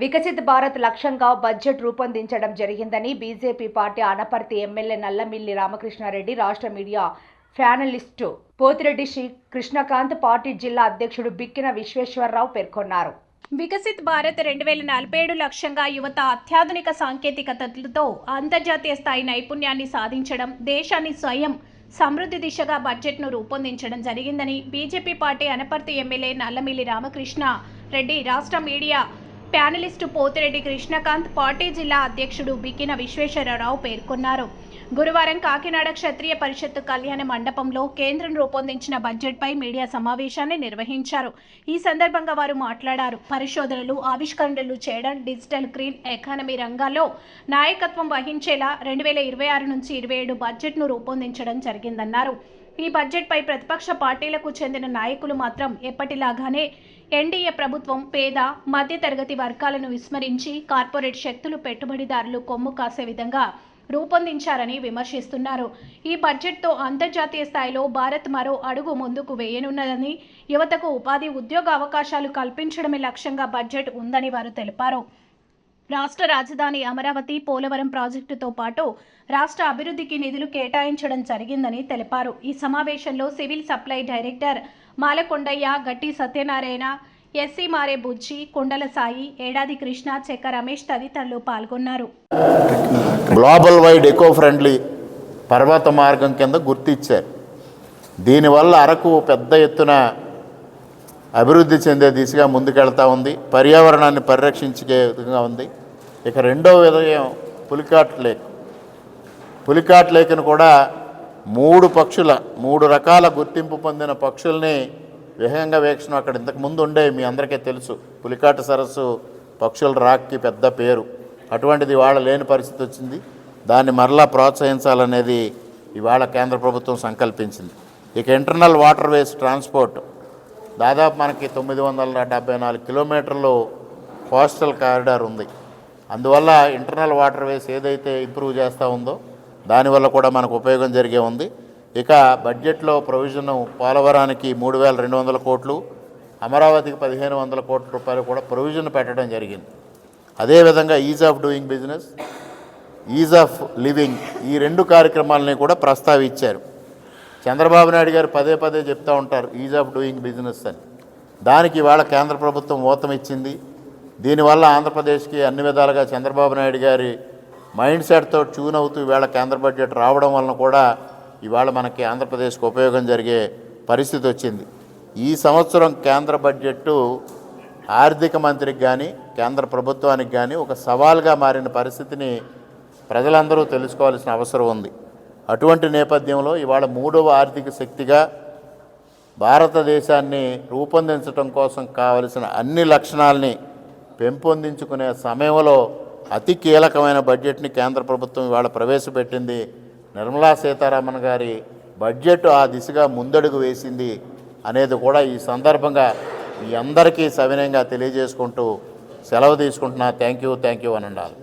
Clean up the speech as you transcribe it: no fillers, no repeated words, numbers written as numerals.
వికసిత్ భారత్ లక్ష్యంగా బడ్జెట్ రూపొందించడం జరిగిందని BJP party Anaparthi MLA Nallamilli Ramakrishna Reddy, రాష్ట్ర media panelist Pothireddy Sri Krishnakanth, party జిల్లా అధ్యక్షుడు బిక్కిన విశ్వేశ్వరరావు పేర్కొన్నారు. వికసిత్ భారత్ 2047 లక్ష్యంగా యువత అత్యాధునిక సాంకేతికతలతో అంతర్జాతీయ స్థాయి నైపుణ్యాన్ని సాధించడం, దేశాన్ని స్వయం సమృద్ధి దిశగా బడ్జెట్ను రూపొందించడం జరిగిందని BJP party Anaparthi MLA Nallamilli Ramakrishna Reddy, రాష్ట్ర media panelist Pothireddy Krishnakanth, party జిల్లా అధ్యక్షుడు బిక్కిన విశ్వేశ్వరరావు పేర్కొన్నారు. గురువారం కాకినాడ క్షత్రియ పరిషత్తు కళ్యాణ మండపంలో కేంద్రం రూపొందించిన బడ్జెట్పై మీడియా సమావేశాన్ని నిర్వహించారు. ఈ సందర్భంగా వారు మాట్లాడారు. పరిశోధనలు, ఆవిష్కరణలు చేయడం, డిజిటల్ గ్రీన్ ఎకానమీ రంగాల్లో నాయకత్వం వహించేలా 2026 నుంచి 27 బడ్జెట్ను రూపొందించడం జరిగిందన్నారు. ఈ బడ్జెట్పై ప్రతిపక్ష పార్టీలకు చెందిన నాయకులు మాత్రం ఎప్పటిలాగానే ఎన్డీఏ ప్రభుత్వం పేద, మధ్యతరగతి వర్గాలను విస్మరించి కార్పొరేట్ శక్తులు, పెట్టుబడిదారులు కొమ్ము కాసే విధంగా రూపొందించారని విమర్శిస్తున్నారు. ఈ బడ్జెట్తో అంతర్జాతీయ స్థాయిలో భారత్ మరో అడుగు ముందుకు వేయనున్నదని, యువతకు ఉపాధి, ఉద్యోగ అవకాశాలు కల్పించడమే లక్ష్యంగా బడ్జెట్ ఉందని వారు తెలిపారు. రాష్ట్ర రాజధాని అమరావతి, పోలవరం ప్రాజెక్టుతో పాటు రాష్ట్ర అభివృద్ధికి నిధులు కేటాయించడం జరిగిందని తెలిపారు. ఈ సమావేశంలో సివిల్ సప్లై డైరెక్టర్ మాలకొండయ్య, గట్టి సత్యనారాయణ, ఎస్సీ మారే బుజ్జి, కొండల సాయి, ఏడాది కృష్ణ, చెక్క రమేష్ తదితరులు పాల్గొన్నారు. గ్లోబల్ వైడ్ ఎకో ఫ్రెండ్లీ పర్వత మార్గం కింద గుర్తించారు. దీనివల్ల అరకు పెద్ద ఎత్తున అభివృద్ధి చెందే దిశగా ముందుకెళ్తూ ఉంది, పర్యావరణాన్ని పరిరక్షించే విధంగా ఉంది. ఇక రెండో విధం పులికాట్ లేక్. పులికాట్ లేక్ను కూడా 3 రకాల గుర్తింపు పొందిన పక్షుల్ని విహంగ వీక్షణం అక్కడ ఇంతకుముందు ఉండే మీ అందరికీ తెలుసు. పులికాట్ సరస్సు పక్షుల రాక్కి పెద్ద పేరు. అటువంటిది ఇవాళ లేని పరిస్థితి వచ్చింది. దాన్ని మరలా ప్రోత్సహించాలనేది ఇవాళ కేంద్ర ప్రభుత్వం సంకల్పించింది. ఇక ఇంటర్నల్ వాటర్ వేస్ ట్రాన్స్పోర్ట్ దాదాపు మనకి 974 కిలోమీటర్లు కోస్టల్ కారిడార్ ఉంది. అందువల్ల ఇంటర్నల్ వాటర్ వేస్ ఏదైతే ఇంప్రూవ్ చేస్తూ ఉందో దానివల్ల కూడా మనకు ఉపయోగం జరిగే ఉంది. ఇక బడ్జెట్లో ప్రొవిజన్ పోలవరానికి 3200 కోట్లు, అమరావతికి 1500 కోట్ల రూపాయలు కూడా ప్రొవిజన్ పెట్టడం జరిగింది. అదేవిధంగా is of doing business, is of living, ఈ 2 కార్యక్రమాలని కూడా ప్రస్తావించారు. చంద్రబాబు నాయుడు గారు పదే చెప్తూ ఉంటారు ఈజ్ ఆఫ్ డూయింగ్ బిజినెస్ అని. దానికి ఇవాళ కేంద్ర ప్రభుత్వం ఊతం ఇచ్చింది. దీనివల్ల ఆంధ్రప్రదేశ్కి అన్ని విధాలుగా చంద్రబాబు నాయుడు గారి మైండ్ సెట్తో ట్యూన్ అవుతూ ఇవాళ కేంద్ర బడ్జెట్ రావడం వలన కూడా ఇవాళ మనకి ఆంధ్రప్రదేశ్కి ఉపయోగం జరిగే పరిస్థితి వచ్చింది. ఈ సంవత్సరం కేంద్ర బడ్జెట్టు ఆర్థిక మంత్రికి కానీ కేంద్ర ప్రభుత్వానికి కానీ ఒక సవాల్గా మారిన పరిస్థితిని ప్రజలందరూ తెలుసుకోవాల్సిన అవసరం ఉంది. అటువంటి నేపథ్యంలో ఇవాళ 3వ ఆర్థిక శక్తిగా భారతదేశాన్ని రూపొందించడం కోసం కావలసిన అన్ని లక్షణాలని పెంపొందించుకునే సమయంలో అతి కీలకమైన బడ్జెట్ని కేంద్ర ప్రభుత్వం ఇవాళ ప్రవేశపెట్టింది. నిర్మలా సీతారామన్ గారి బడ్జెట్ ఆ దిశగా ముందడుగు వేసింది అనేది కూడా ఈ సందర్భంగా మీ అందరికీ సవినయంగా తెలియజేసుకుంటూ సెలవు తీసుకుంటున్నా. థ్యాంక్ యూ అని ఉండాలి.